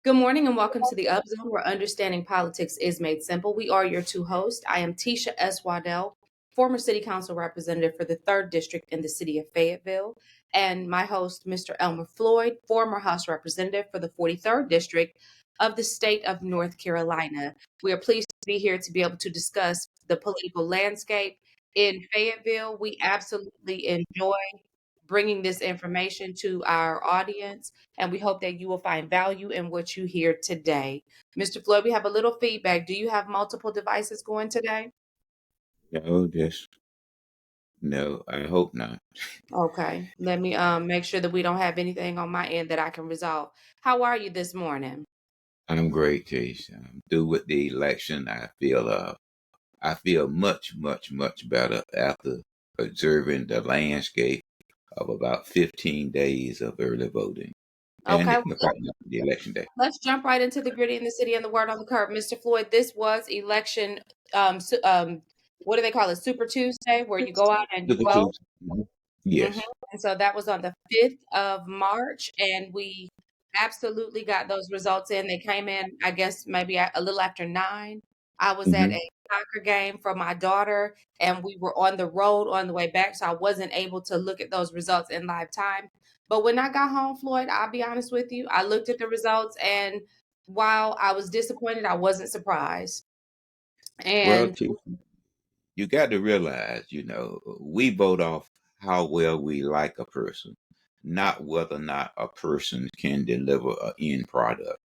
Good morning and welcome to the Up Zone, where understanding politics is made simple. We are your two hosts. I am Tisha S. Waddell, former City Council representative for the 3rd District in the city of Fayetteville, and my host, Mr. Elmer Floyd, former House Representative for the 43rd District of the state of North Carolina. We are pleased to be here to be able to discuss the political landscape in Fayetteville. We absolutely enjoy bringing this information to our audience, and we hope that you will find value in what you hear today. Mr. Floyd, we have a little feedback. Do you have multiple devices going today? No, no, I hope not. Okay, let me make sure that we don't have anything on my end that I can resolve. How are you this morning? I'm great, Chase. I'm through with the election. I feel much better after observing the landscape of about 15 days of early voting and Okay, the election day. let's jump right into the gritty in the city and the word on the curb. Mr. Floyd, this was election, what do they call it? Super Tuesday, where you go out and you Super vote. Tuesday. Mhm. Mhm, Yes. and so that was on the 5th of March, and we absolutely got those results in. They came in, I guess, maybe a little after 9. I was at hmm a soccer game for my daughter, and we were on the road on the way back, so I wasn't able to look at those results in live time. But when I got home, Floyd, I'll be honest with you, I looked at the results, and while I was disappointed, I wasn't surprised. Well, And Chief, you got to realize, we vote off how well we like a person, not whether or not a person can deliver an end product.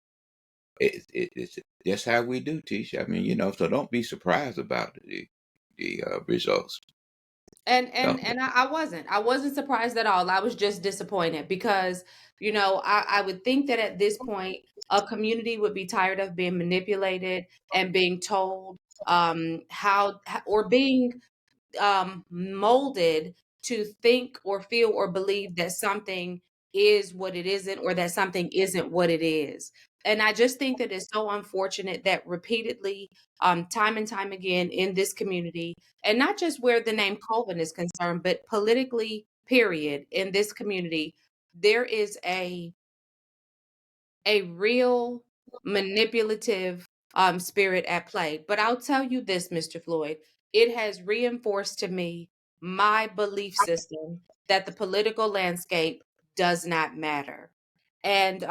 It's that's how we do, Tisha. I mean, so don't be surprised about the results. and Don't. and I wasn't surprised at all. I was just disappointed because I would think that at this point a community would be tired of being manipulated and being told how or being molded to think or feel or believe that something is what it isn't or that something isn't what it is. And I just think that it's so unfortunate that repeatedly, time and time again in this community, and not just where the name Colvin is concerned, but politically, period, in this community, there is a real manipulative spirit at play. But I'll tell you this, Mr. Floyd, it has reinforced to me my belief system that the political landscape does not matter. And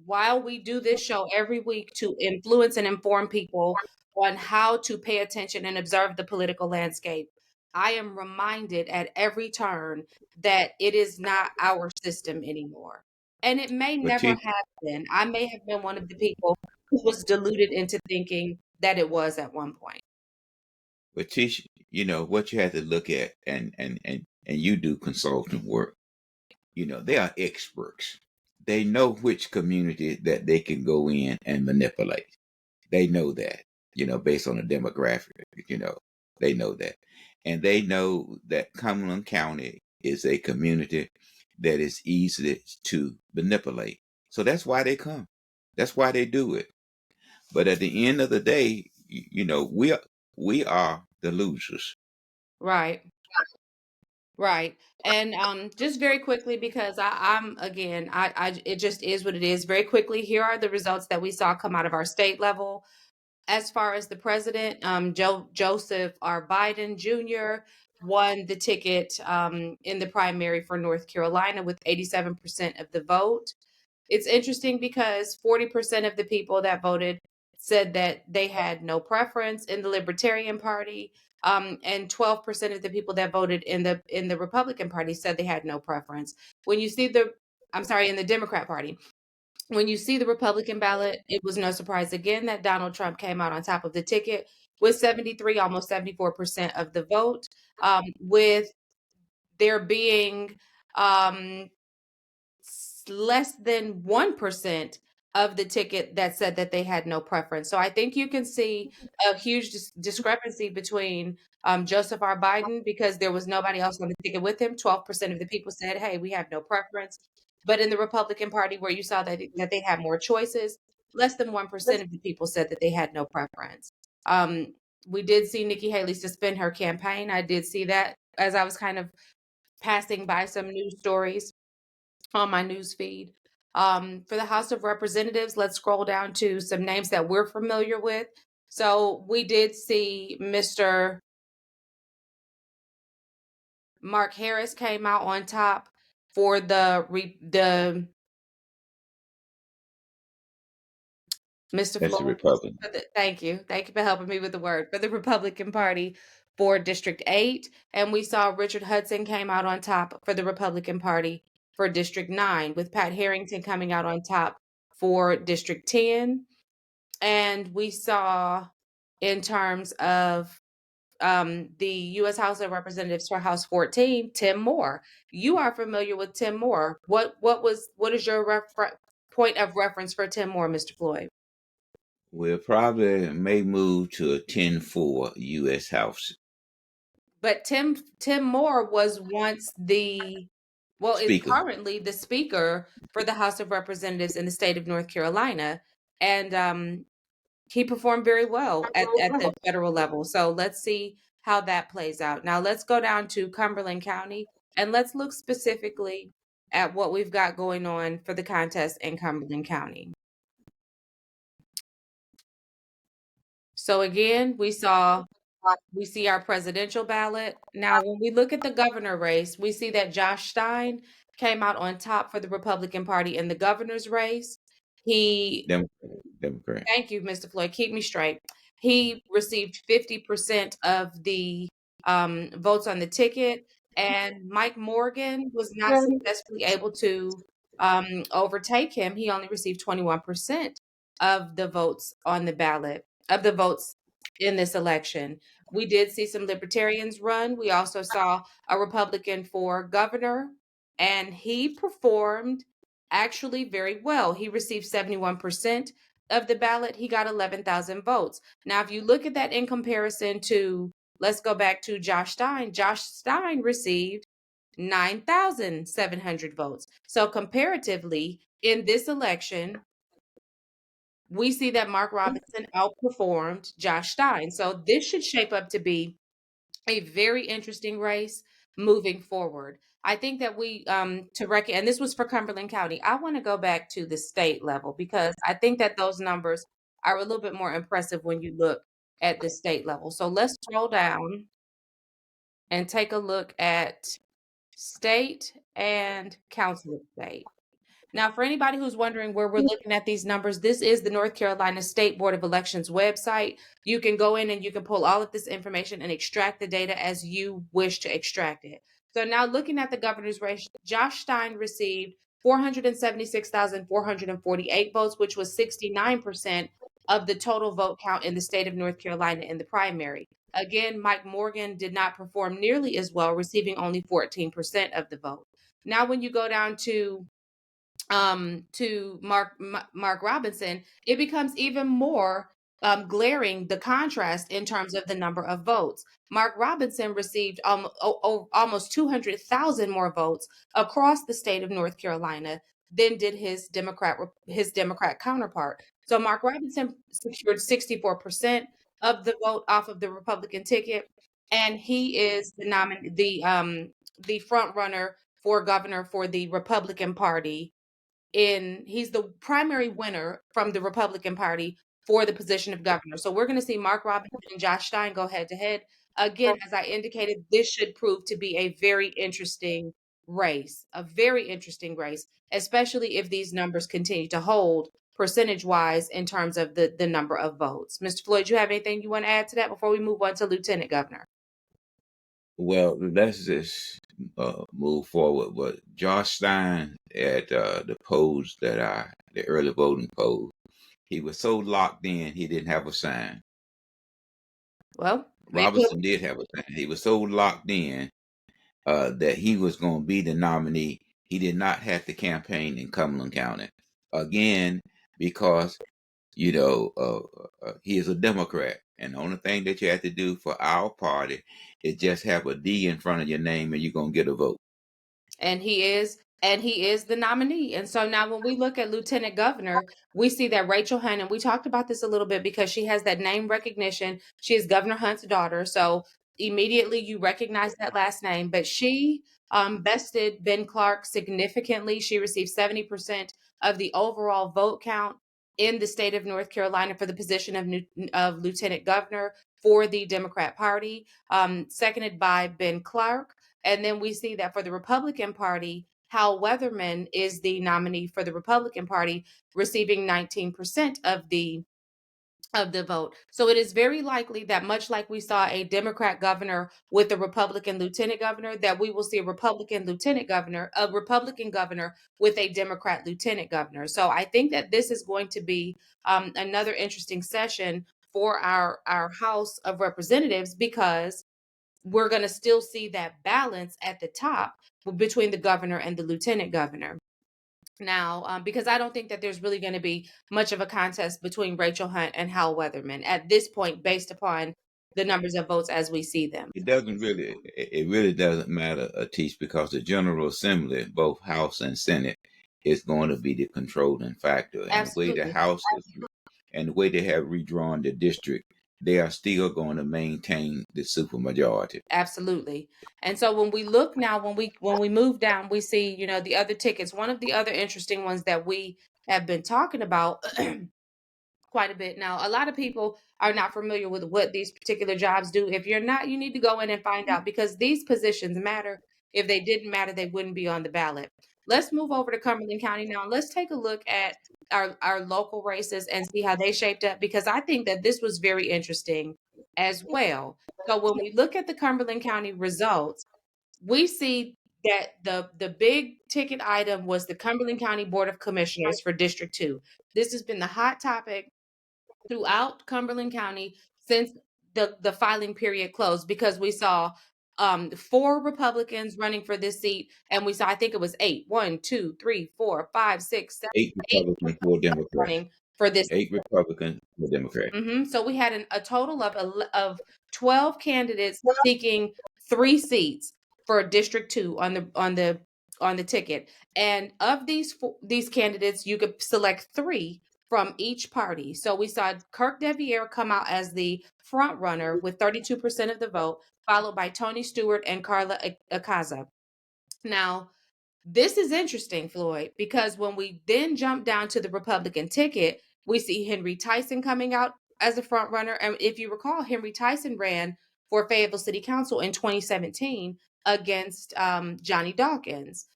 while we do this show every week to influence and inform people on how to pay attention and observe the political landscape, I am reminded at every turn that it is not our system anymore. And it may But never Tisha, have been. I may have been one of the people who was deluded into thinking that it was at one point. but Tisha, what you have to look at, and you do consulting work. They are experts. They know which community that they can go in and manipulate. They know that. Based on the demographic. You know, they know that, and they know that Cumberland County is a community that is easy to manipulate. So that's why they come. That's why they do it. But at the end of the day, we are the losers. Right. Right. And just very quickly, because I'm again, it just is what it is. Very quickly, here are the results that we saw come out of our state level. As far as the president, Joseph R. Biden Jr. won the ticket in the primary for North Carolina with 87% of the vote. It's interesting because 40% of the people that voted said that they had no preference in the Libertarian Party, and 12% of the people that voted in the Republican Party said they had no preference. When you see I'm sorry, in the Democrat Party, when you see the Republican ballot, it was no surprise again that Donald Trump came out on top of the ticket with 73, almost 74% of the vote, with there being um, less than 1% of the ticket that said that they had no preference. So I think you can see a huge discrepancy between Joseph R. Biden, because there was nobody else on the ticket with him. 12% of the people said, hey, we have no preference. But in the Republican Party, where you saw that they had more choices, less than 1% of the people said that they had no preference. Um, we did see Nikki Haley suspend her campaign. I did see that as I was kind of passing by some news stories on my news feed. For the House of Representatives, let's scroll down to some names that we're familiar with. So we did see Mr. Mark Harris came out on top for the Mr. That's the Floyd. Republican. Thank you. Thank you for helping me with the word. For the Republican Party for District 8. And we saw Richard Hudson came out on top for the Republican Party for District 9, with Pat Harrington coming out on top for District 10. And we saw, in terms of the U.S. House of Representatives for House 14, Tim Moore. You are familiar with Tim Moore. What is your point of reference for Tim Moore, Mr. Floyd? We'll probably may move to a 10-4 U.S. House But Tim Moore was once is Speaker. currently the Speaker for the House of Representatives in the state of North Carolina, and he performed very well at the federal level. So let's see how that plays out. Now let's go down to Cumberland County and let's look specifically at what we've got going on for the contest in Cumberland County. So again, we see our presidential ballot. Now, when we look at the governor race, we see that Josh Stein came out on top for the Republican Party in the governor's race. He Democrat. Thank you, Mr. Floyd. Keep me straight. He received 50% of the votes on the ticket, and Mike Morgan was not successfully able to overtake him. He only received 21% of the votes on the ballot, of the votes in this election. We did see some libertarians run. We also saw a Republican for governor, and he performed actually very well. He received 71% of the ballot. He got 11,000 votes. Now, if you look at that in comparison to, let's go back to Josh Stein. Josh Stein received 9,700 votes. So comparatively, in this election, we see that Mark Robinson outperformed Josh Stein. So this should shape up to be a very interesting race moving forward. I think that we and this was for Cumberland County. I want to go back to the state level because I think that those numbers are a little bit more impressive when you look at the state level. So let's scroll down and take a look at state and council of state. Now, for anybody who's wondering where we're looking at these numbers, this is the North Carolina State Board of Elections website. You can go in and you can pull all of this information and extract the data as you wish to extract it. So now looking at the governor's race, Josh Stein received 476,448 votes, which was 69% of the total vote count in the state of North Carolina in the primary. Again, Mike Morgan did not perform nearly as well, receiving only 14% of the vote. Now, when you go down to Mark Robinson, it becomes even more glaring, the contrast in terms of the number of votes. Mark Robinson received almost 200,000 more votes across the state of North Carolina than did his Democrat counterpart. So Mark Robinson secured 64% of the vote off of the Republican ticket, and he is the front runner for governor for the Republican Party. He's the primary winner from the Republican Party for the position of governor. So we're going to see Mark Robinson and Josh Stein go head to head. Again, as I indicated, this should prove to be a very interesting race, especially if these numbers continue to hold percentage wise in terms of the number of votes. Mr. Floyd, you have anything you want to add to that before we move on to Lieutenant Governor? Well, let's just move forward. But Josh Stein at the polls the early voting polls, he was so locked in he didn't have a sign. Well, maybe Robinson did have a sign. He was so locked in that he was going to be the nominee. He did not have to campaign in Cumberland County again because he is a Democrat, and the only thing that you have to do for our party is just have a D in front of your name, and you're gonna get a vote. and he is the nominee. And so now when we look at Lieutenant Governor, we see that Rachel Hunt, and we talked about this a little bit because she has that name recognition. She is Governor Hunt's daughter, so immediately you recognize that last name. But she bested Ben Clark significantly. She received 70% of the overall vote count in the state of North Carolina for the position of lieutenant governor for the Democrat Party, seconded by Ben Clark. And then we see that for the Republican Party, Hal Weatherman is the nominee for the Republican Party, receiving 19% of the vote. So it is very likely that, much like we saw a Democrat governor with a Republican lieutenant governor, that we will see a Republican governor with a Democrat lieutenant governor. So I think that this is going to be another interesting session for our House of Representatives, because we're going to still see that balance at the top between the governor and the lieutenant governor. Now, because I don't think that there's really going to be much of a contest between Rachel Hunt and Hal Weatherman at this point, based upon the numbers of votes as we see them. It really doesn't matter, Atish, because the General Assembly, both House and Senate, is going to be the controlling factor. And the way the Absolutely. House and the way they have redrawn the district, they are still going to maintain the supermajority. Absolutely. And so when we look now, when we move down, we see, the other tickets. One of the other interesting ones that we have been talking about quite a bit. Now, a lot of people are not familiar with what these particular jobs do. If you're not, you need to go in and find out, because these positions matter. If they didn't matter, they wouldn't be on the ballot. Let's move over to Cumberland County now. Let's take a look at our local races and see how they shaped up, because I think that this was very interesting as well. So when we look at the Cumberland County results, we see that the big ticket item was the Cumberland County Board of Commissioners for District 2. This has been the hot topic throughout Cumberland County since the filing period closed, because we saw 4 Republicans running for this seat, and we saw, I think it was 8, 1, 2, 3, 4, 5, 6, 7, Eight 8 Republicans, 4 Democrats. running for this. 8 Republicans, 4 Democrats. So we had a total of 12 candidates seeking 3 seats for District 2 on the ticket. And of these candidates, you could select 3 from each party. So we saw Kirk Deviere come out as the front runner with 32% of the vote, followed by Tony Stewart and Carla Akaza. Now, this is interesting, Floyd, because when we then jump down to the Republican ticket, we see Henry Tyson coming out as a front runner. And if you recall, Henry Tyson ran for Fayetteville City Council in 2017 against Johnny Dawkins.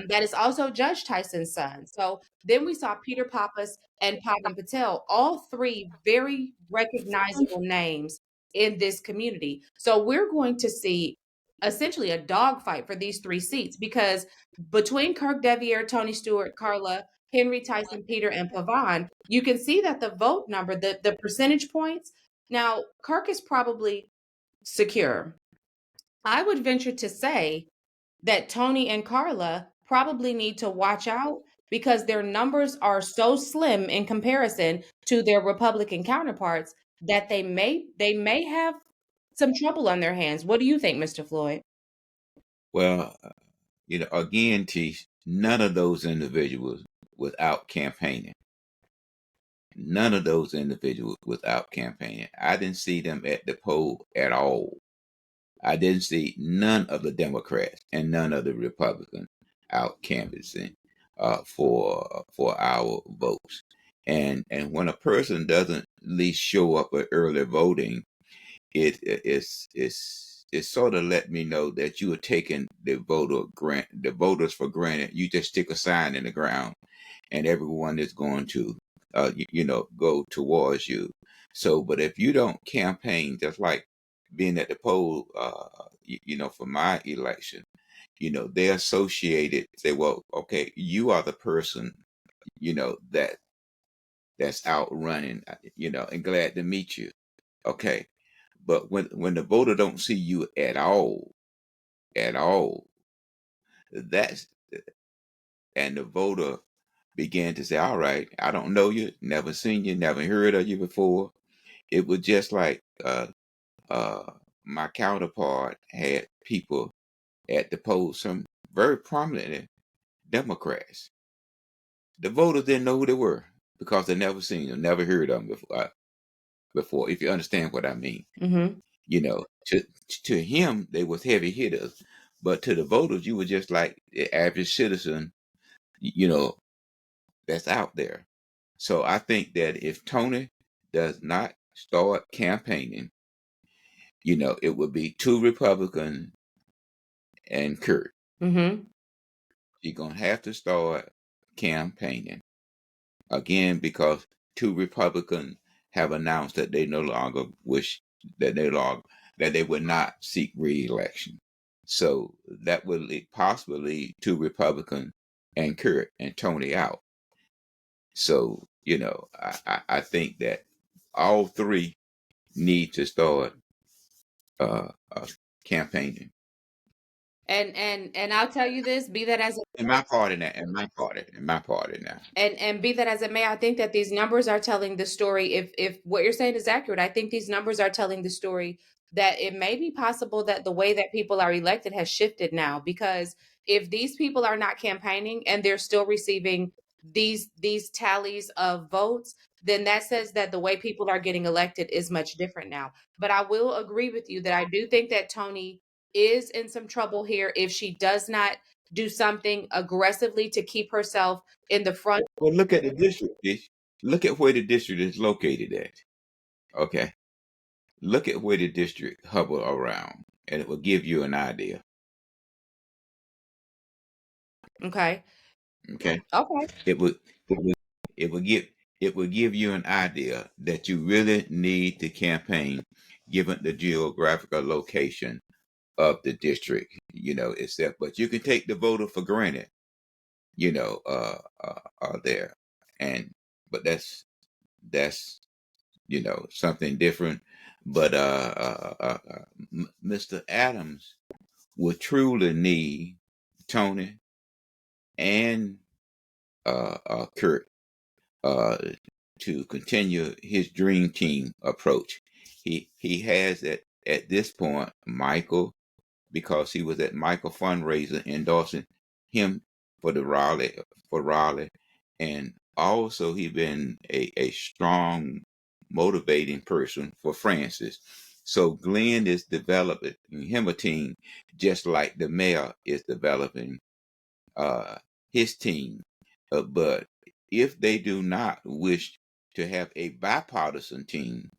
That is also Judge Tyson's son. So then we saw Peter Pappas and Pavan Patel, all 3 very recognizable names in this community. So we're going to see essentially a dogfight for these 3 seats, because between Kirk Deviere, Tony Stewart, Carla, Henry Tyson, Peter, and Pavan, you can see that the vote number, the percentage points, now Kirk is probably secure. I would venture to say that Tony and Carla probably need to watch out, because their numbers are so slim in comparison to their Republican counterparts that they may have some trouble on their hands. What do you think, Mr. Floyd? Well, again, Tish, none of those individuals without campaigning. None of those individuals without campaigning. I didn't see them at the poll at all. I didn't see none of the Democrats and none of the Republicans out canvassing for our votes. And when a person doesn't at least show up at early voting, it sort of let me know that you are taking the voters for granted. You just stick a sign in the ground, and everyone is going to go towards you. So, but if you don't campaign, just like being at the poll, for my election, they associated, say, well, okay, you are the person, that's out running, and glad to meet you. Okay. But when the voter don't see you at all, that's and the voter began to say, all right, I don't know you, never seen you, never heard of you before. It was just like my counterpart had people at the polls, some very prominent Democrats. The voters didn't know who they were because they never seen them, never heard of them before, if you understand what I mean. Mm-hmm. To him, they was heavy hitters, but to the voters, you were just like the average citizen, you know, that's out there. So I think that if Tony does not start campaigning, it would be two Republicans and Kurt. Mm-hmm. You're gonna have to start campaigning again because two Republicans have announced that they no longer wish that they would not seek re-election. So that would possibly lead two Republicans and Kurt and Tony out. So I think that all three need to start campaigning. And I'll tell you this, be that as it In my part in that, in my part in that. and be that as it may, I think that these numbers are telling the story. If what you're saying is accurate, I think these numbers are telling the story that it may be possible that the way that people are elected has shifted now. Because if these people are not campaigning and they're still receiving these tallies of votes, then that says that the way people are getting elected is much different now. But I will agree with you that I do think that Tony is in some trouble here if she does not do something aggressively to keep herself in the front. Well, look at the district. Look at where the district is located at. Okay, look at where the district hover around, and it will give you an idea. Okay. Okay, Okay. it would it would it would give it would give you an idea that you really need to campaign, given the geographical location of the district. Itself, but you can take the voter for granted. There, and but that's something different. But Mr. Adams would truly need Tony and Kurt uh, to continue his dream team approach. He has at this point Michael, because he was at Michael fundraiser endorsing him for the Raleigh, and also he been a strong motivating person for Francis. So Glenn is developing him a team just like the mayor is developing uh, his team. But if they do not wish to have a bipartisan team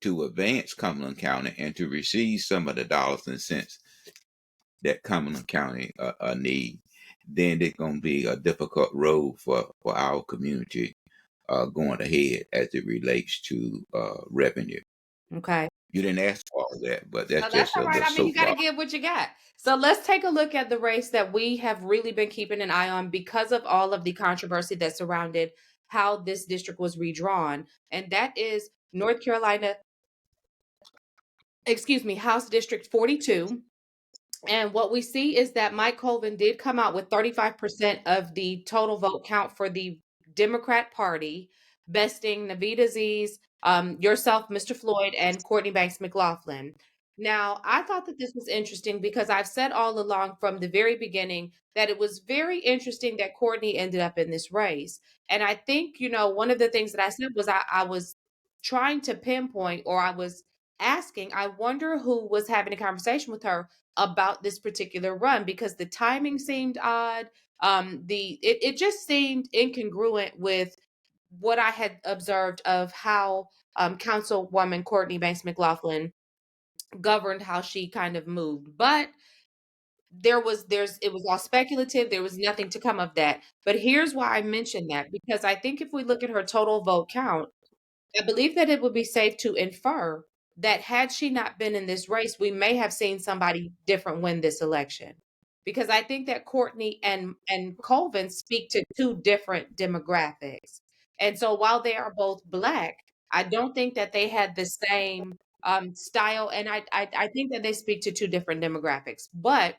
to advance Cumberland County and to receive some of the dollars and cents that Cumberland County need, then it's going to be a difficult road for our community going ahead as it relates to revenue. Okay. You didn't ask for all that, but No, that's that's just a all right. little I mean, you got to soapbox. give what you got. So let's take a look at the race that we have really been keeping an eye on because of all of the controversy that surrounded how this district was redrawn. And that is North Carolina, House District 42. And what we see is that Mike Colvin did come out with 35% of the total vote count for the Democrat Party, besting Naveed Aziz, yourself, Mr. Floyd, and Courtney Banks McLaughlin. Now, I thought that this was interesting because I've said all along from the very beginning that it was very interesting that Courtney ended up in this race. And I think, one of the things that I said was I was trying to pinpoint, or I was asking, I wonder who was having a conversation with her about this particular run, because the timing seemed odd. It just seemed incongruent with what I had observed of how Councilwoman Courtney Banks McLaughlin governed, how she kind of moved. But it was all speculative. There was nothing to come of that. But here's why I mentioned that, because I think if we look at her total vote count, I believe that it would be safe to infer that had she not been in this race, we may have seen somebody different win this election. Because I think that Courtney and Colvin speak to two different demographics. And so while they are both black, I don't think that they had the same style. And I think that they speak to two different demographics. But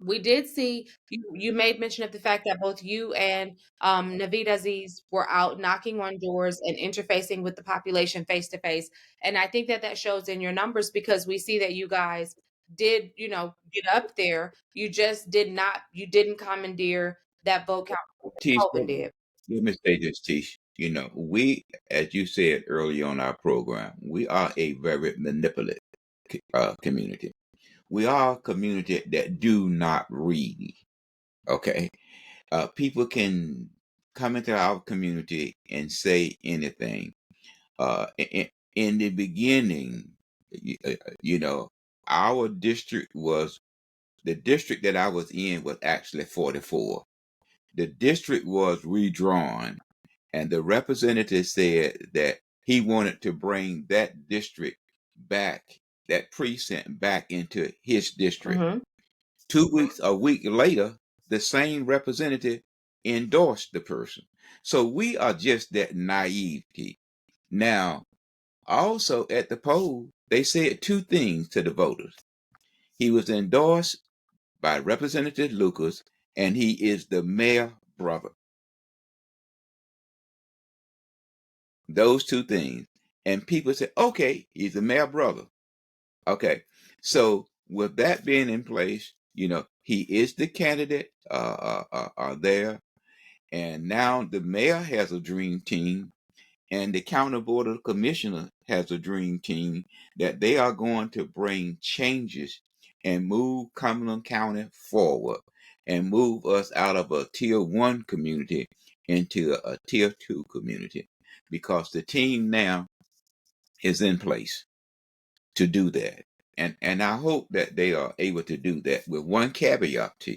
we did see you made mention of the fact that both you and Naveed Aziz were out knocking on doors and interfacing with the population face to face. And I think that that shows in your numbers, because we see that you guys did, get up there. You didn't commandeer that vote count that Tish, Colvin did. let me say this, Tish. We, as you said early on our program, we are a very manipulative community. We are a community that do not read. Okay, people can. come into our community and say anything. In the beginning, you know, our district was the district that I was in was actually 44. The district was redrawn, and the representative said that he wanted to bring that district back, that precinct back into his district. Hmm. 2 weeks, a week later, the same representative endorsed the person. So we are just that naivety. Now, also at the poll, they said two things to the voters. He was endorsed by Representative Lucas, and he is the mayor brother. Those two things. And people said, okay, he's the mayor brother. Okay. So with that being in place, he is the candidate there. And now the mayor has a dream team, and the county board of commissioner has a dream team that they are going to bring changes and move Cumberland County forward and move us out of a tier one community into a tier two community, because the team now is in place to do that. And I hope that they are able to do that with one caveat: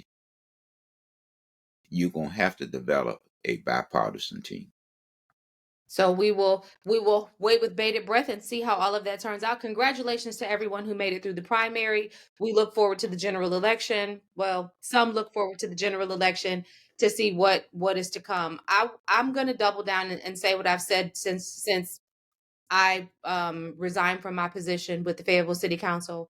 you're going to have to develop a bipartisan team. So we will wait with bated breath and see how all of that turns out. Congratulations to everyone who made it through the primary. We look forward to the general election. Well, some look forward to the general election to see what is to come. I'm going to double down and say what I've said since I resigned from my position with the Fayetteville City Council.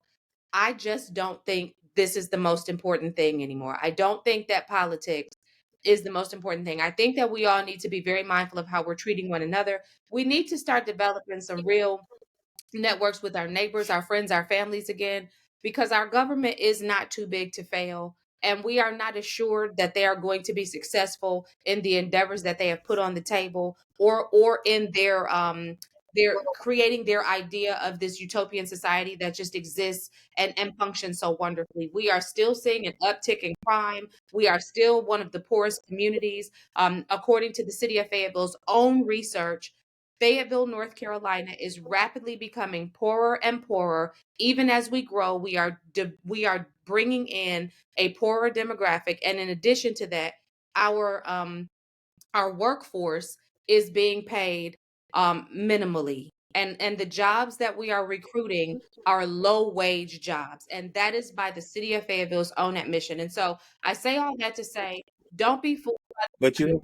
I just don't think this is the most important thing anymore. I don't think that politics is the most important thing. I think that we all need to be very mindful of how we're treating one another. We need to start developing some real networks with our neighbors, our friends, our families again, because our government is not too big to fail. And we are not assured that they are going to be successful in the endeavors that they have put on the table, or in their creating their idea of this utopian society that just exists and functions so wonderfully. We are still seeing an uptick in crime. We are still one of the poorest communities. According to the city of Fayetteville's own research, Fayetteville, North Carolina is rapidly becoming poorer and poorer. Even as we grow, we are bringing in a poorer demographic, and in addition to that, our um, our workforce is being paid minimally, and the jobs that we are recruiting are low wage jobs, and that is by the city of Fayetteville's own admission. And so I say all that to say, don't be fooled But you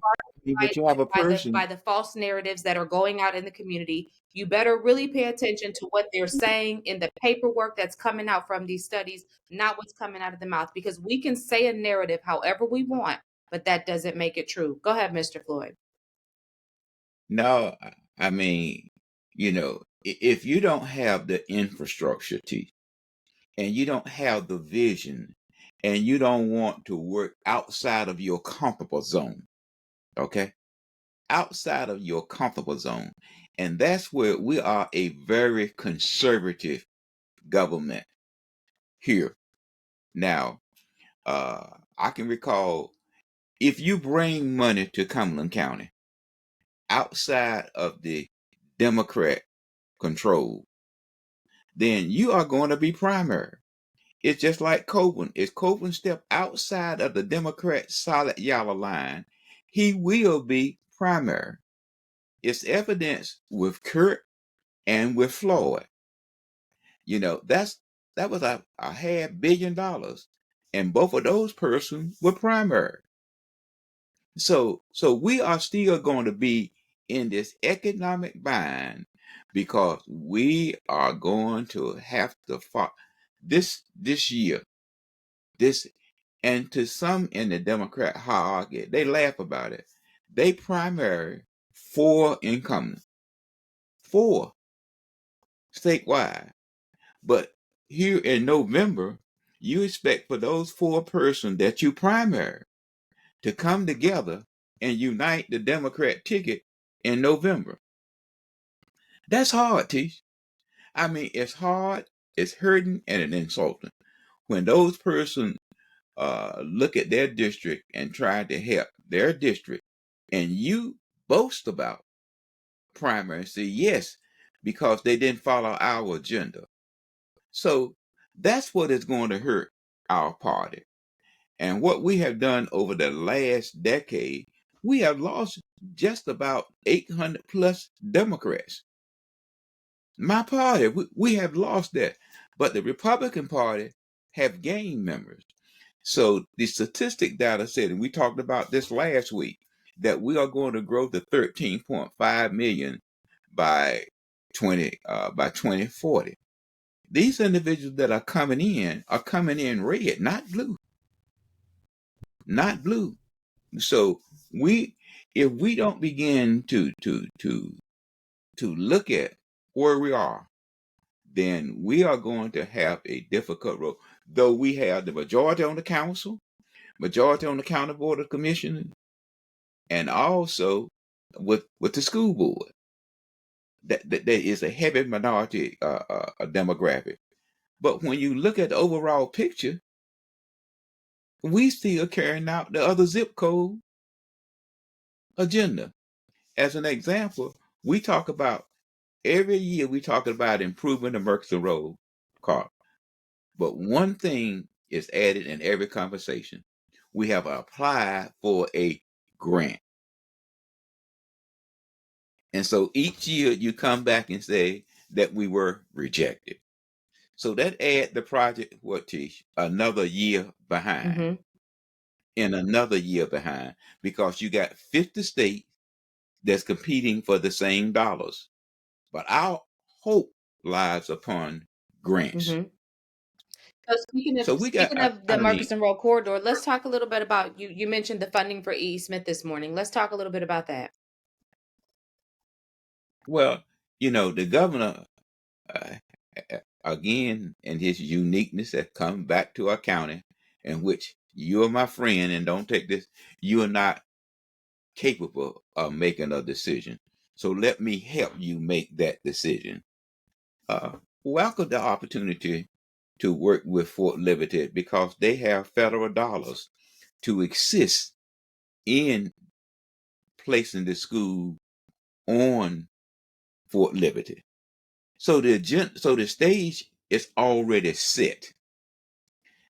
have a by person. the false narratives that are going out in the community. You better really pay attention to what they're saying in the paperwork that's coming out from these studies, not what's coming out of the mouth, because we can say a narrative however we want, but that doesn't make it true. Go ahead, Mr. Floyd. No, I mean, if you don't have the infrastructure, and you don't have the vision, and you don't want to work outside of your comfortable zone, okay? Outside of your comfortable zone. And that's where we are a very conservative government here. Now, I can recall, if you bring money to Cumberland County outside of the Democrat control, then you are going to be primary. It's just like Copeland. If Copeland step outside of the Democrat solid yellow line, he will be primary. It's evidence with Kurt and with Floyd. That was a $500 million, and both of those persons were primary. So we are still going to be in this economic bind, because we are going to have to fight this year. This And to some in the Democrat hierarchy, they laugh about it. They primary 4 incumbents, 4 statewide. But here in November, you expect for those 4 persons that you primary to come together and unite the Democrat ticket in November. That's hard, Tish. I mean, it's hard, it's hurting, and it's insulting. When those persons look at their district and try to help their district, And you boast about primary and say yes, because they didn't follow our agenda. So that's what is going to hurt our party. And what we have done over the last decade, we have lost just about 800 plus Democrats. My party, we have lost that. But the Republican Party have gained members. So the statistic data said, and we talked about this last week, that we are going to grow to 13.5 million by 2040. These individuals that are coming in red, not blue, not blue. So we, if we don't begin to look at where we are, then we are going to have a difficult road. Though we have the majority on the council, majority on the county board of commissioners, and also with the school board, that there is a heavy minority demographic. But when you look at the overall picture, we still carrying out the other zip code agenda. As an example, we talk about every year we talk about improving the Murchison Road car. But one thing is added in every conversation. We have applied for a grant. And so each year you come back and say that we were rejected. So that add the project, what, Tish, another year behind. Mm-hmm. And another year behind, because you got 50 states that's competing for the same dollars. But our hope lies upon grants. Mm-hmm. So So we got, speaking of the I mean, Murchison Road corridor, let's talk a little bit about you. You mentioned the funding for E. Smith this morning. Let's talk a little bit about that. well, the governor, uh, again, in his uniqueness, has come back to our county, in which you are my friend, and don't take this, you are not capable of making a decision. So let me help you make that decision. Uh, Welcome the opportunity to work with Fort Liberty, because they have federal dollars to assist in placing the school on Fort Liberty. So the stage is already set.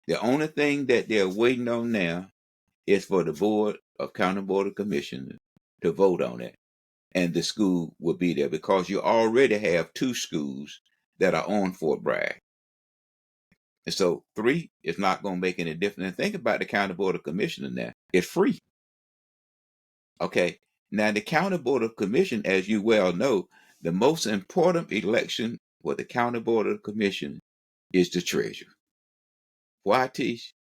The only thing that they're waiting on now is for the county board of commissioners to vote on it, and the school will be there, because you already have two schools that are on Fort Bragg. And so three is not going to make any difference. And think about the county board of commissioners now. It's free. Okay. Now the county board of commission, as you well know, the most important election for the county board of commission is the treasurer. Why, Tish?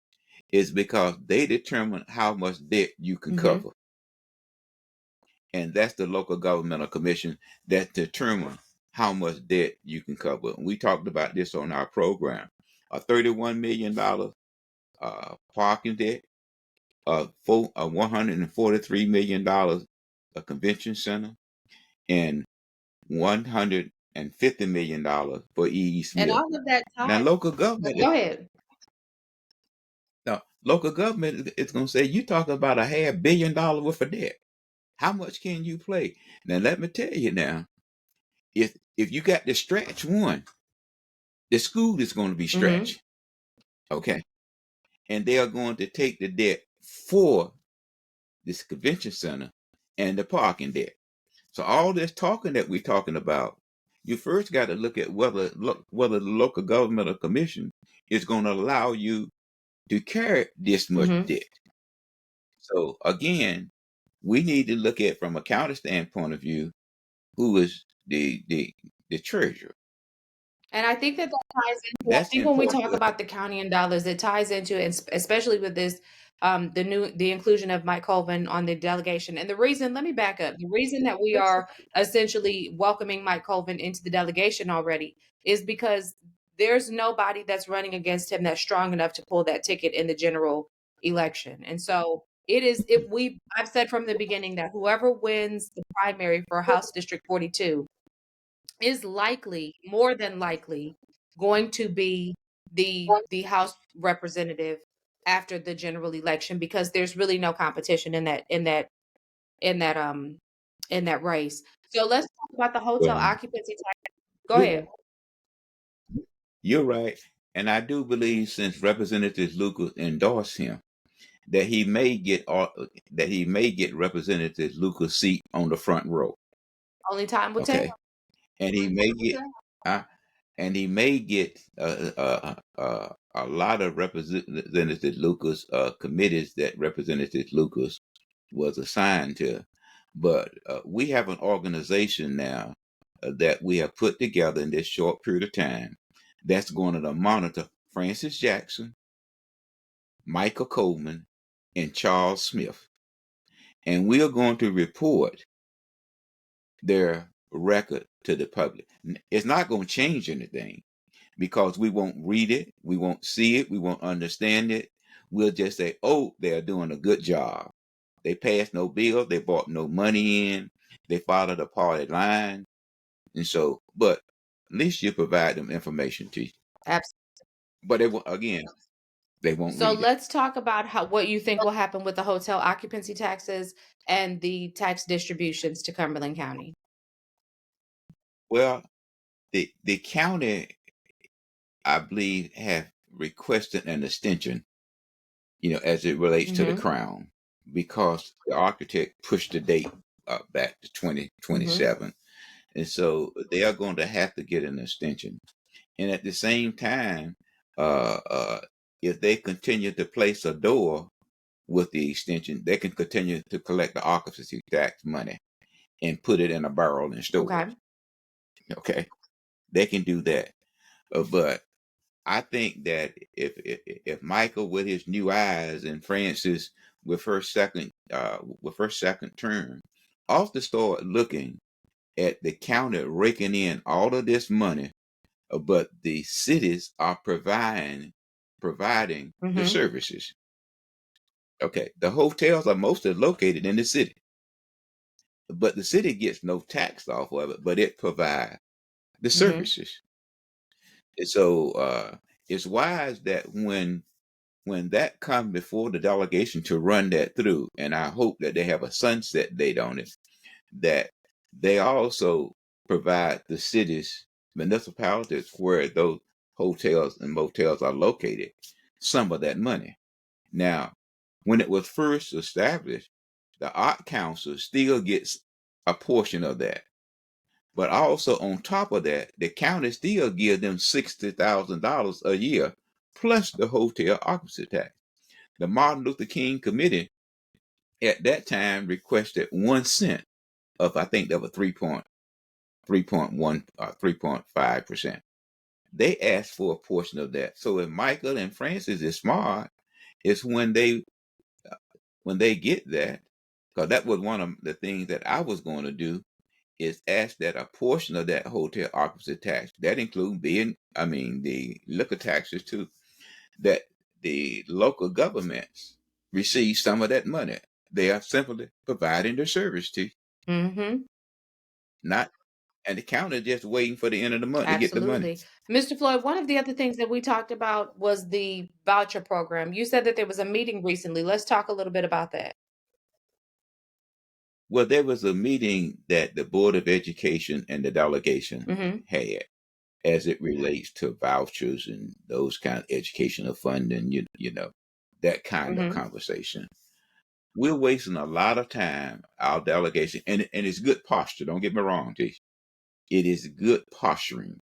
Is because they determine how much debt you can Mm-hmm. cover. And that's the local governmental commission that determine how much debt you can cover. And we talked about this on our program. A $31 million parking debt, a $143 million a convention center, and $150 million for E.E. And Smith. all of that Now, ties. Go ahead. local government is going to say, you talking about a $500 million worth of debt. How much can you play? Now, let me tell you now, if you got to stretch one, the school is going to be Mm-hmm. stretched. Okay. And they are going to take the debt for this convention center and the parking debt. So all this talking that we're talking about, you first got to look at whether the local government or commission is going to allow you to carry this much Mm-hmm. debt. So again, we need to look at, from a county standpoint of view, who is the treasurer. And I think that ties into, I That's think when we important. talk about the county and dollars, it ties into, and especially with this, the inclusion of Mike Colvin on the delegation. And the reason, let me back up. The reason that we are essentially welcoming Mike Colvin into the delegation already is because there's nobody that's running against him that's strong enough to pull that ticket in the general election. And so I've said from the beginning that whoever wins the primary for House District 42 is likely, more than likely, going to be the House representative after the general election, because there's really no competition in that in that in that race. So let's talk about the hotel Well, occupancy tax. Go you're ahead. you're right, and I do believe since Representative Lucas endorsed him, that he may get Representative Lucas' seat on the front row. Only time will tell. Okay, and he may get uh, a lot of Representative Lucas committees that Representative Lucas was assigned to. But we have an organization now that we have put together in this short period of time that's going to monitor Francis Jackson, Michael Coleman, and Charles Smith. And we are going to report their record to the public. It's not going to change anything because we won't read it, we won't see it, we won't understand it. We'll just say, oh, they're doing a good job. They passed no bill, they brought no money in, they followed the party line. And so, but at least you provide them information to you. Absolutely. But they will again, they won't So read it. let's talk about how what you think will happen with the hotel occupancy taxes and the tax distributions to Cumberland County. Well, the county, I believe, have requested an extension, as it relates to the Mm-hmm. crown, because the architect pushed the date back to Mm-hmm. 2027. And so they are going to have to get an extension. And at the same time, uh, uh, if they continue to place a door with the extension, they can continue to collect the occupancy tax money and put it in a barrel and store Okay. it. Okay, they can do that. But I think that if Michael with his new eyes and Francis with her second term, ought to start looking at the county raking in all of this money, but the cities are providing the Mm-hmm. services. Okay, the hotels are mostly located in the city, but the city gets no tax off of it, but it provides the Mm-hmm. services. And so it's wise that when that comes before the delegation to run that through, and I hope that they have a sunset date on it, that they also provide the cities, municipalities where those hotels and motels are located, some of that money. Now, when it was first established, the Art Council still gets a portion of that. But also on top of that, the county still give them $60,000 a year, plus the hotel occupancy tax. The Martin Luther King Committee at that time requested 1 cent of, I think that was 3.1 3.5%. They asked for a portion of that. So if Michael and Francis is smart, it's when they get that, because that was one of the things that I was going to do, is ask that a portion of that hotel occupancy tax, that include the liquor taxes too, that the local governments receive some of that money. They are simply providing the service to you, Mm-hmm. not, and the county just waiting for the end of the month to get the money. Absolutely. Mr. Floyd, one of the other things that we talked about was the voucher program. You said that there was a meeting recently. Let's talk a little bit about that. Well, there was a meeting that the Board of Education and the delegation Mm-hmm. had as it relates to vouchers and those kind of educational funding, that kind of Mm-hmm. conversation. We're wasting a lot of time, our delegation, and it's good posture. Don't get me wrong, T. It is good posturing,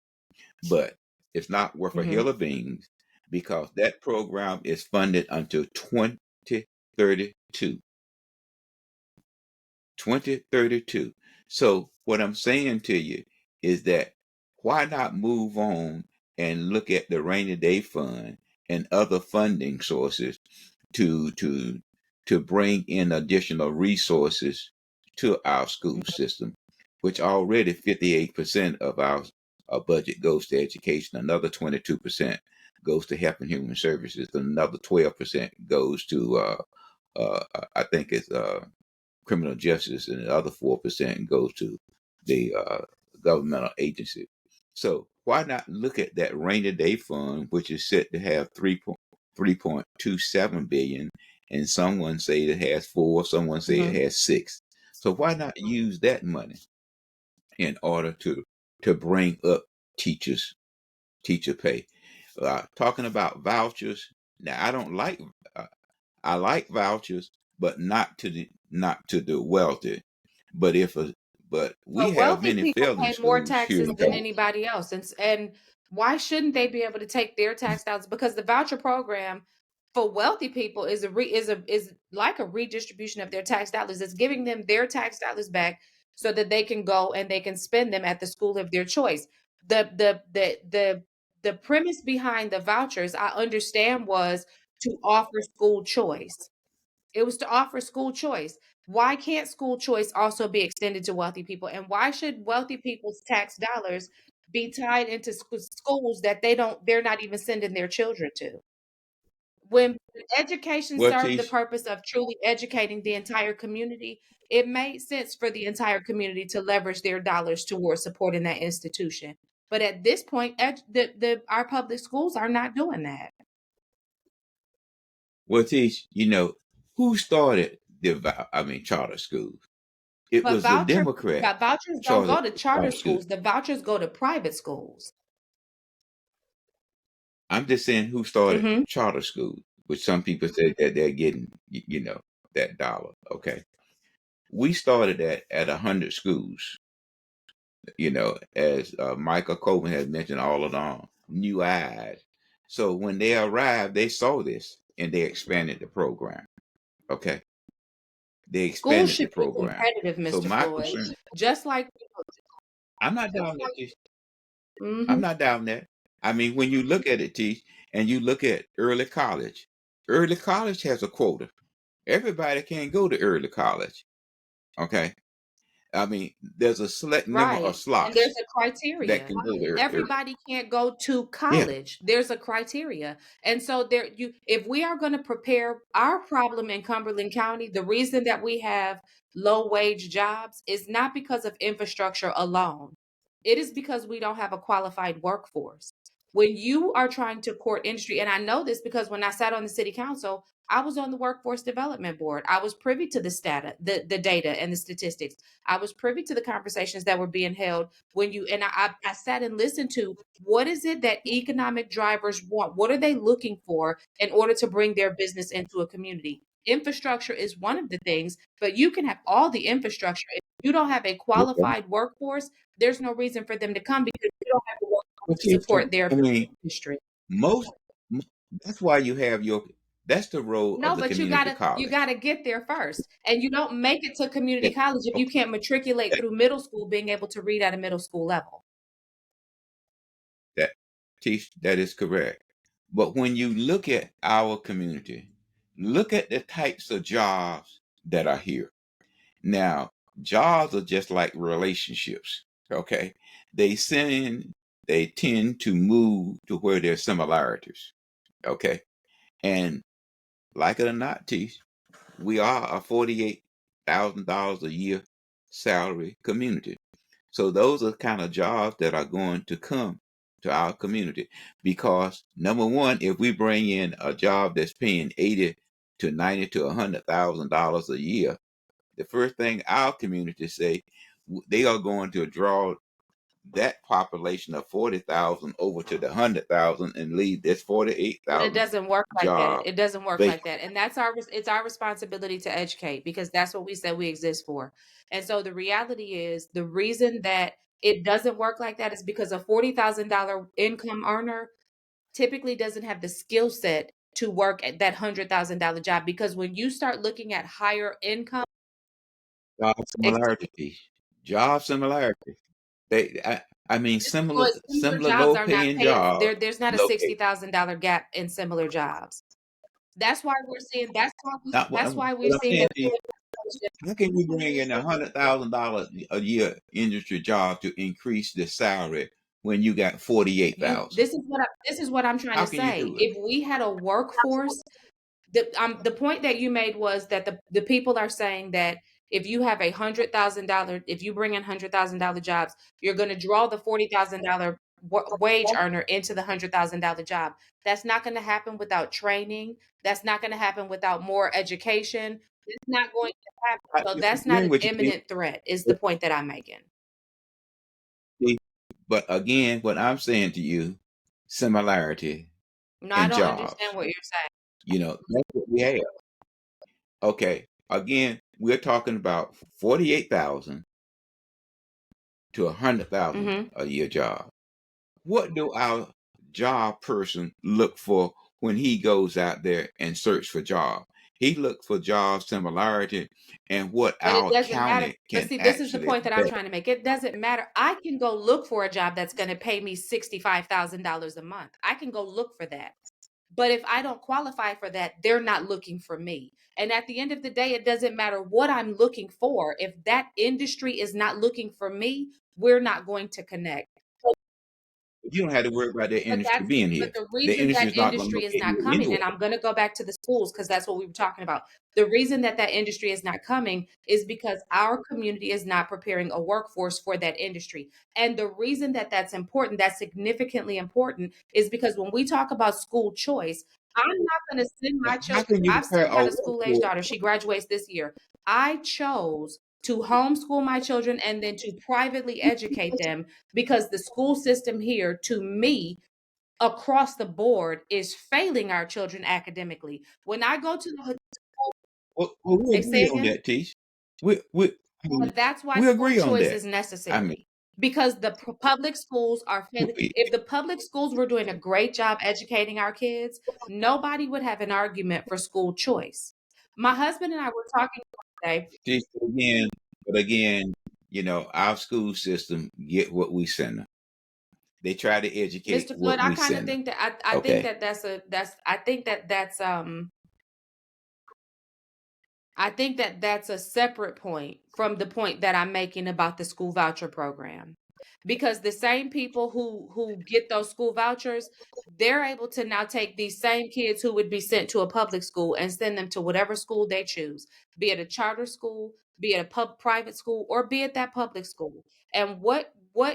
but it's not worth a Mm-hmm. hill of beans because that program is funded until 2032. 2032. So what I'm saying to you is that why not move on and look at the rainy day fund and other funding sources to to to bring in additional resources to our school system, which already 58% of our budget goes to education, another 22% goes to health and human services, another 12% goes to I think it's criminal justice, and the other 4% goes to the governmental agency. So why not look at that rainy day fund, which is set to have 3.27 billion, and someone say it has four, someone say it Mm-hmm. has six. So why not use that money in order to bring up teachers teacher pay? Talking about vouchers. Now I don't like. Uh, I like vouchers, but not to the wealthy. But if a but we But have wealthy many people failing pay more schools here taxes in than Georgia. anybody else. And why shouldn't they be able to take their tax dollars? Because the voucher program for wealthy people is like a redistribution of their tax dollars. It's giving them their tax dollars back so that they can go and they can spend them at the school of their choice. The premise behind the vouchers, I understand, was to offer school choice. It was to offer school choice. Why can't school choice also be extended to wealthy people? And why should wealthy people's tax dollars be tied into schools that they're not even sending their children to? When education Well, served the Tish, purpose of truly educating the entire community, it made sense for the entire community to leverage their dollars towards supporting that institution. But at this point, our public schools are not doing that. well, Tish, who started charter schools? It But was the Democrat vouchers don't charter go to charter charter school. schools. The vouchers go to private schools. I'm just saying who started Hmm. charter schools, which some people say that they're getting, that dollar. Okay, we started at 100 schools. As Michael Coben has mentioned all along, new eyes. So when they arrived, they saw this and they expanded the program. Okay, they Schools expanded the should be program. competitive, So Mr. my Floyd. concern, Just like, I'm not down that. I'm hmm not down that. I mean, when you look at it, T, and you look at early college has a quota. Everybody can't go to early college. Okay. I mean, there's a select number of right. And there's slots a that criteria. can go to early. Everybody can't go to Yeah. college. There's a criteria. And so if we are going to prepare our problem in Cumberland County, the reason that we have low wage jobs is not because of infrastructure alone. It is because we don't have a qualified workforce. When you are trying to court industry, and I know this because when I sat on the city council, I was on the workforce development board. I was privy to the data and the statistics. I was privy to the conversations that were being held when I sat and listened to what is it that economic drivers want? What are they looking for in order to bring their business into a community? Infrastructure is one of the things, but you can have all the infrastructure. If you don't have a Okay. qualified workforce, there's no reason for them to come because you don't have the workforce But to support I their mean, industry. most, m- that's why that's the role of No, the but community you college. gotta get there first. And you don't make it to community That, college if you okay. can't matriculate That, through middle school, being able to read at a middle school level. that, that is correct. But when you look at our community, look at the types of jobs that are here. Now, jobs are just like relationships. Okay. They send they tend to move to where there's similarities. Okay. And like it or not, T, we are a $48,000 a year salary community. So those are kind of jobs that are going to come to our community because number one, if we bring in a job that's paying 80 to 90 to $100,000 a year, the first thing our community say, they are going to draw that population of 40,000 over to the 100,000 and leave this But it 48,000 doesn't work like that. job It doesn't work like vacant. that. And it's our responsibility to educate because that's what we said we exist for. And so the reality is the reason that it doesn't work like that is because a $40,000 income earner typically doesn't have the skill set to work at that $100,000 job because when you start looking at higher income, Job excuse me, similarity. Job similarity. They, I mean, similar, similar similar jobs low are not paying paying jobs. there's not a Low pay. $60,000 gap in similar jobs. Not That's why we're what I'm seeing saying that is, how can you bring in $100,000 a year industry job to increase the salary when you got 48,000? this is what I'm trying How to can you say. do it? If we had a workforce, the point that you made was that the people are saying that if you have $100,000, if you bring in $100,000 jobs, you're going to draw the $40,000 wage earner into the $100,000 job. That's not going to happen without training. That's not going to happen without more education. It's not going to happen. I'm So that's not disagreeing an with you, T. imminent threat, is the point that I'm making. But again, what I'm saying to you, similarity No, I in don't understand jobs. what you're saying. That's what we have. Okay. Again, we're talking about 48,000 to 100,000 Mhm. a year job. What do our job person look for when he goes out there and search for job? He looks for job similarity and what But it our doesn't matter. county But can see, this is the actually point that I'm pay. trying to make. It doesn't matter. I can go look for a job that's going to pay me $65,000 a month. I can go look for that. But if I don't qualify for that, they're not looking for me. And at the end of the day, it doesn't matter what I'm looking for. If that industry is not looking for me, we're not going to connect. You don't have to worry about that But industry that's being but here. the The reason industry that is not going to industry is locate not you coming, anyway. and I'm going to go back to the schools because that's what we were talking about. The reason that that industry is not coming is because our community is not preparing a workforce for that industry. And the reason that that's important, that's significantly important, is because when we talk about school choice, I'm not going to send But my how children. can you I've prepare still a got a school age workforce? daughter. She graduates this year. I chose to homeschool my children and then to privately educate them because the school system here, to me, across the board, is failing our children academically. When I go to the Well, we they say agree on again, that, Teach. I mean, but that's why we school agree on choice that. is I mean, necessary because the public schools are failing. we, If the public schools were doing a great job educating our kids, nobody would have an argument for school choice. My husband and I were talking today. Teach but again, our school system get what we send them. They try to educate Mr. Floyd, what I we kind of send them. think that I think Okay. that I think that I think that that's a separate point from the point that I'm making about the school voucher program. Because the same people who get those school vouchers, they're able to now take these same kids who would be sent to a public school and send them to whatever school they choose, be it a charter school, be it a private school, or be it that public school. And what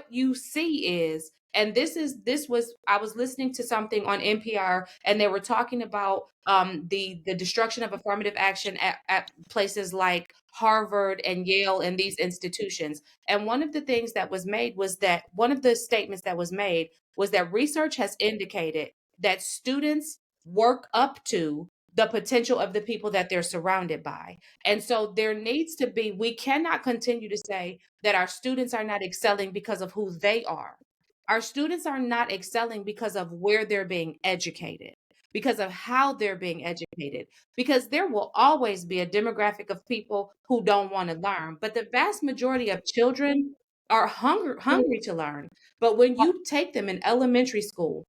you see is, and this was, I was listening to something on NPR and they were talking about the destruction of affirmative action at places like Harvard and Yale and these institutions. And one of the things that was made was that one of the statements that was made was that research has indicated that students work up to the potential of the people that they're surrounded by. And so there needs to be, we cannot continue to say that our students are not excelling because of who they are. Our students are not excelling because of where they're being educated, because of how they're being educated, because there will always be a demographic of people who don't want to learn. But the vast majority of children are hungry to learn. But when you take them in elementary school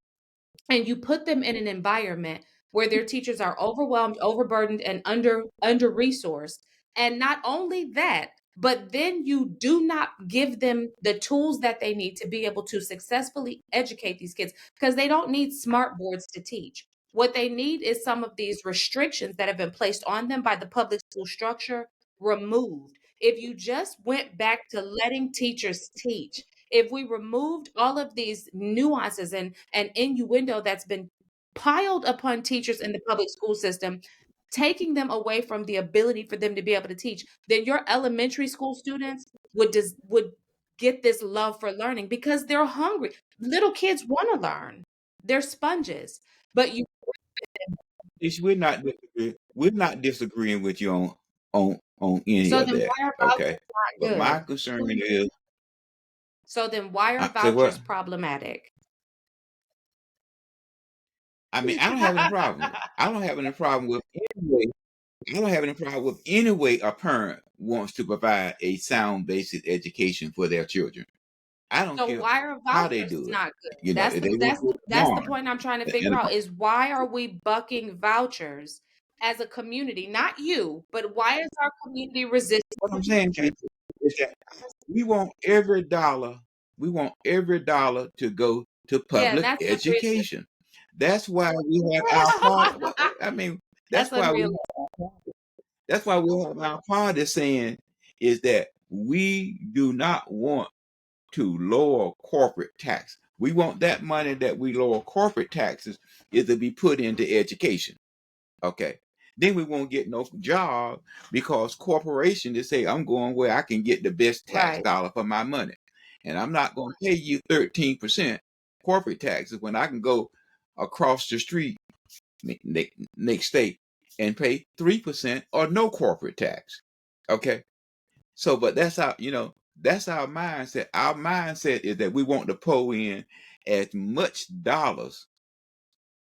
and you put them in an environment where their teachers are overwhelmed, overburdened, and under resourced, and not only that, but then you do not give them the tools that they need to be able to successfully educate these kids, because they don't need smart boards to teach. What they need is some of these restrictions that have been placed on them by the public school structure removed. If you just went back to letting teachers teach, if we removed all of these nuances and innuendo that's been piled upon teachers in the public school system, taking them away from the ability for them to be able to teach, then your elementary school students would get this love for learning because they're hungry. Little kids want to learn. They're sponges. But you Teach, we're not disagreeing with you on any so of then that. why are Okay. vouchers not But my good? concern is, So then why are say what? vouchers problematic? I mean, I don't have any problem. I don't have any problem with any way. I don't have any problem with any way a parent wants to provide a sound basic education for their children. I don't So care why are how they vouchers do it. not good? If they want to go to That's the barn, point I'm trying to and figure out is why are we bucking vouchers as a community? Not you, but why is our community resisting what I'm saying to you is that we want every dollar, we want every dollar to go to Yeah, and public that's unrealistic. education. That's why we have our part. I mean, that's That's why we unrealistic. that's why we have our party saying is that we do not want to lower corporate tax. We want that money that we lower corporate taxes is to be put into education. Okay. Then we won't get no job because corporation they say I'm going where I can get the best tax Right. dollar for my money. And I'm not going to pay you 13% corporate taxes when I can go across the street next state and pay 3% or no corporate tax. Okay. So, but that's our, that's our mindset. Our mindset is that we want to pull in as much dollars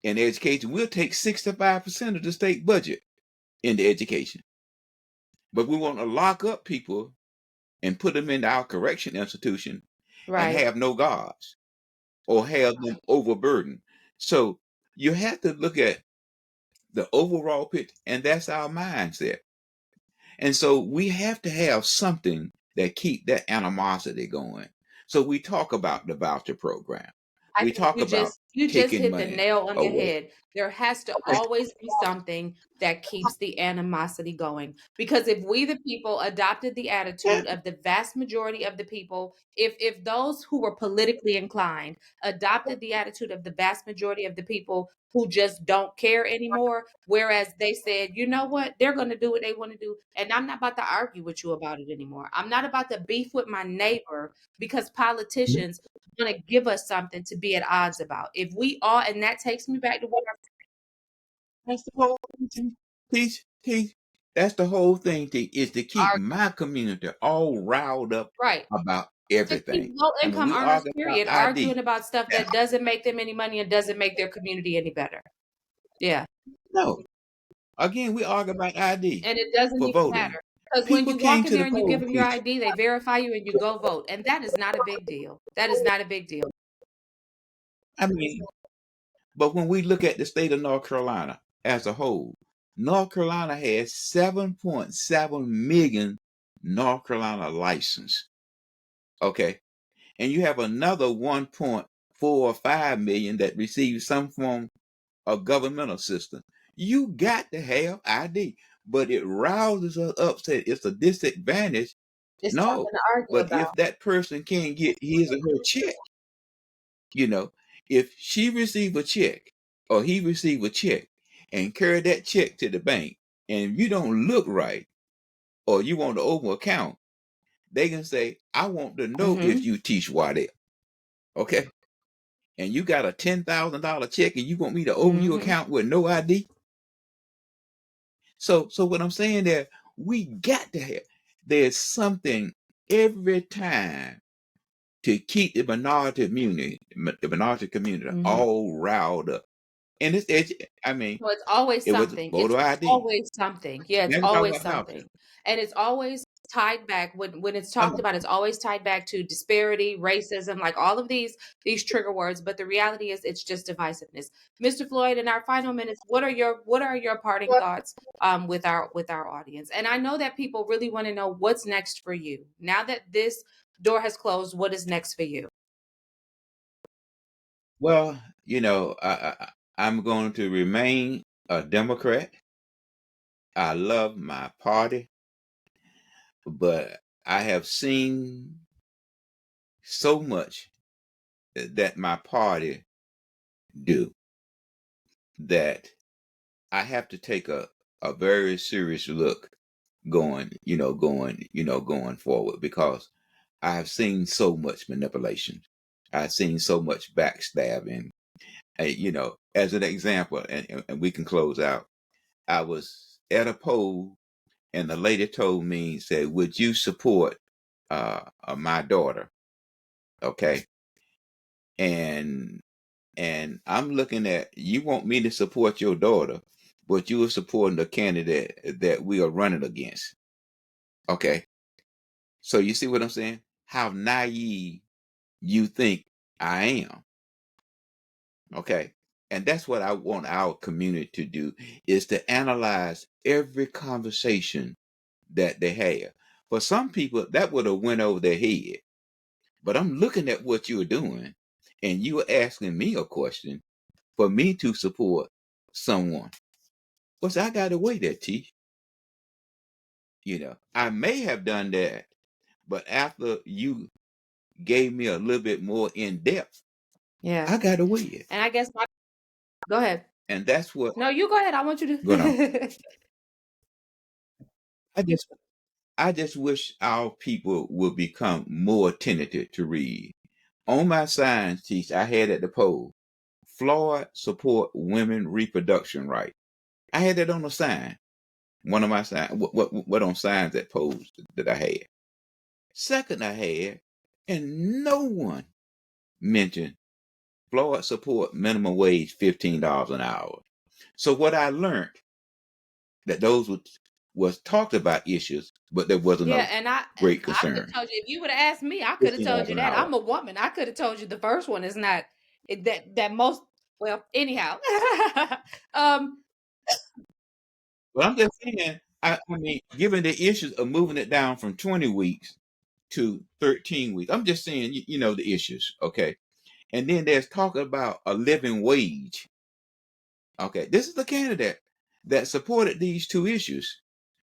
in education. We'll take 65% of the state budget into education, but we want to lock up people and put them in our correction institution and Right. have no guards or have them overburdened. So you have to look at the overall picture, and that's our mindset. And so we have to have something that keep that animosity going. So we talk about the voucher program. I We think talk about you just taking hit the money nail on your away. head. There has to Okay. always be something that keeps the animosity going. Because if we the people adopted the Yeah. attitude of the vast majority of the people, if those who were politically inclined adopted the attitude of the vast majority of the people who just don't care anymore, whereas they said, you know what, they're going to do what they want to do, and I'm not about to argue with you about it anymore. I'm not about to beef with my neighbor because politicians going to give us something to be at odds about. If we all, and that takes me back to what That's the whole thing. Teach. That's the whole thing, is to keep our my community all riled up right about to keep everything. low I mean, income we earners, argue about period, ID. arguing about stuff that doesn't make them any money and doesn't make their community any better. Yeah, No. Again, we argue about ID and it doesn't for even voting. matter because when People you walk came in to there the and you give polls, them your teach. ID, they verify you and you go vote, and that is not a big deal. That is not a big deal. I mean, but when we look at the state of North Carolina as a whole, North Carolina has 7.7 million North Carolina license. Okay. And you have another 1.45 million that receive some form of governmental system. You got to have ID, but it rouses us up, said it's a disadvantage. It's No, something to argue but about. if that person can't get his or her check, you know, if she receive a check or he receive a check and carry that check to the bank, and if you don't look right or you want to open an account, they can say, I want to know if Hmm. you teach Waddell. Okay. And you got a $10,000 check and you want me to open your Hmm. account with no ID? So what I'm saying there, we got to have, there's something every time to keep the minority community Hmm. all riled up. And I mean, So it's always it was something. It's photo ID. always something. Yeah, it's Now we talk always about vouchers. something. And it's always tied back when it's Come talked on. about, it's always tied back to disparity, racism, like all of these trigger words, but the reality is it's just divisiveness. Mr. Floyd, in our final minutes, what are your parting thoughts with our audience? And I know that people really want to know what's next for you. Now that this door has closed, what is next for you? Well, I'm going to remain a Democrat. I love my party, but I have seen so much that my party do that I have to take a very serious look going forward because I have seen so much manipulation. I've seen so much backstabbing. As an example, and we can close out. I was at a poll and the lady told me, said, would you support my daughter? Okay. And I'm looking at, you want me to support your daughter, but you are supporting the candidate that we are running against. Okay. So you see what I'm saying? How naive you think I am. Okay. And that's what I want our community to do, is to analyze every conversation that they have. For some people, that would have went over their head. But I'm looking at what you're doing, and you are asking me a question for me to support someone. Well, see, I got to weigh that, T. I may have done that, but after you gave me a little bit more in depth, Yeah. I got to weigh it. And I guess go ahead. And that's what No, you go ahead. I want you going on. to. I just I just wish our people would become more attentive to read. On my signs teach I had at the pole, Floyd support women reproduction right. I had that on the sign. One of my signs. What on signs that poles that I had. Second, I had, and no one mentioned Floyd support minimum wage $15 an hour. So what I learned that those was talked about issues, but there wasn't Yeah, a and I great I could have concern. told you if you would have asked me, I could have told $15 you an that. hour. I'm a woman. I could have told you the first one is not that most well, anyhow. um But I'm just saying, I mean, given the issues of moving it down from 20 weeks to 13 weeks, I'm just saying, you know, the issues, okay? And then there's talk about a living wage. Okay, this is the candidate that supported these two issues,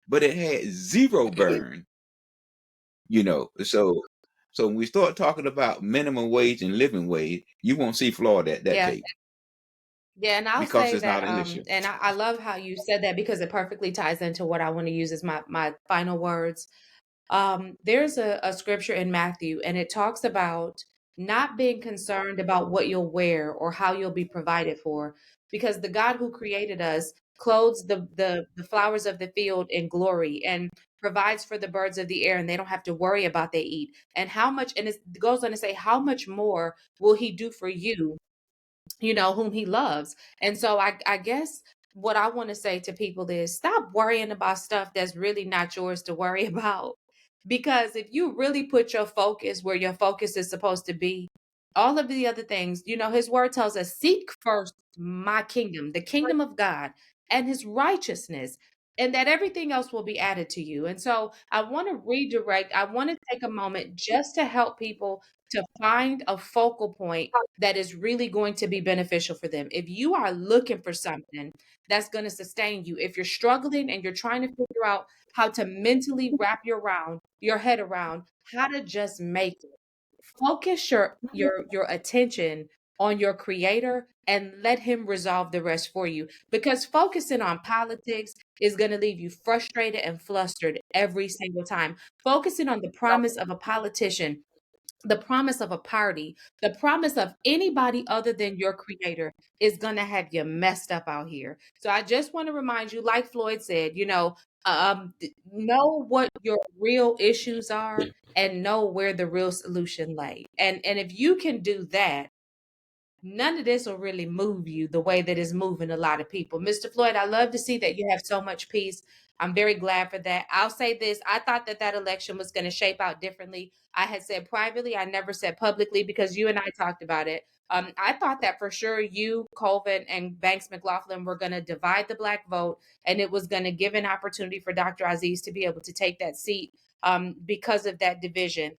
but it had zero burn, you know. So when we start talking about minimum wage and living wage, you won't see Florida at that yeah. table Yeah, and I'll because say it's not that an issue. and I love how you said that because it perfectly ties into what I want to use as my final words. There's a scripture in Matthew, and it talks about not being concerned about what you'll wear or how you'll be provided for, because the God who created us clothes the flowers of the field in glory and provides for the birds of the air, and they don't have to worry about they eat. And how much, and it goes on to say, how much more will He do for you? Whom he loves. And so I guess what I want to say to people is stop worrying about stuff that's really not yours to worry about. Because if you really put your focus where your focus is supposed to be, all of the other things, his word tells us, seek first my kingdom, the kingdom of God, and his righteousness, and that everything else will be added to you. And so I want to redirect, I want to take a moment just to help people to find a focal point that is really going to be beneficial for them. If you are looking for something that's going to sustain you, if you're struggling and you're trying to figure out how to mentally wrap your head around how to just make it, focus your attention on your creator and let him resolve the rest for you, because focusing on politics is going to leave you frustrated and flustered every single time. Focusing on the promise of a politician, the promise of a party, the promise of anybody other than your creator is going to have you messed up out here. So I just want to remind you, like Floyd said, know what your real issues are and know where the real solution lay. And if you can do that, none of this will really move you the way that is moving a lot of people. Mr. Floyd, I love to see that you have so much peace. I'm very glad for that. I'll say this. I thought that election was going to shape out differently. I had said privately, I never said publicly because you and I talked about it. I thought that for sure you, Colvin, and Banks McLaughlin were going to divide the Black vote, and it was going to give an opportunity for Dr. Aziz to be able to take that seat because of that division.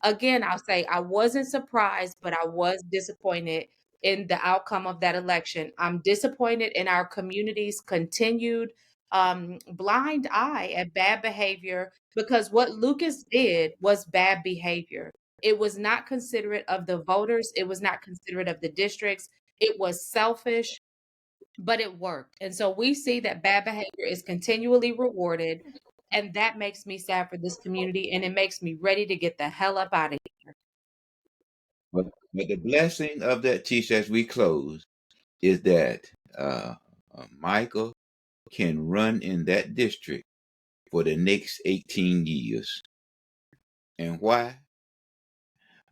Again, I'll say I wasn't surprised, but I was disappointed in the outcome of that election. I'm disappointed in our community's continued blind eye at bad behavior, because what Lucas did was bad behavior. It was not considerate of the voters, it was not considerate of the districts, it was selfish, but it worked. And so we see that bad behavior is continually rewarded. And that makes me sad for this community, and it makes me ready to get the hell up out of here. But the blessing of that teach as we close is that uh, Michael can run in that district for the next 18 years. And why?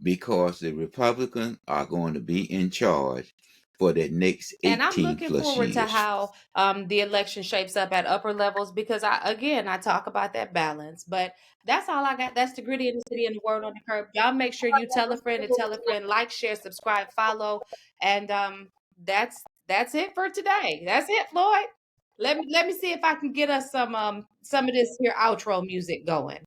Because the Republicans are going to be in charge for the next And I'm 18 looking plus forward to years. how the election shapes up at upper levels, because I talk about that balance. But that's all I got. That's the gritty in the city and the word on the curb. Y'all make sure you tell a friend and tell a friend, like, share, subscribe, follow, and that's it for today. That's it, Floyd. Let me see if I can get us some of this here outro music going.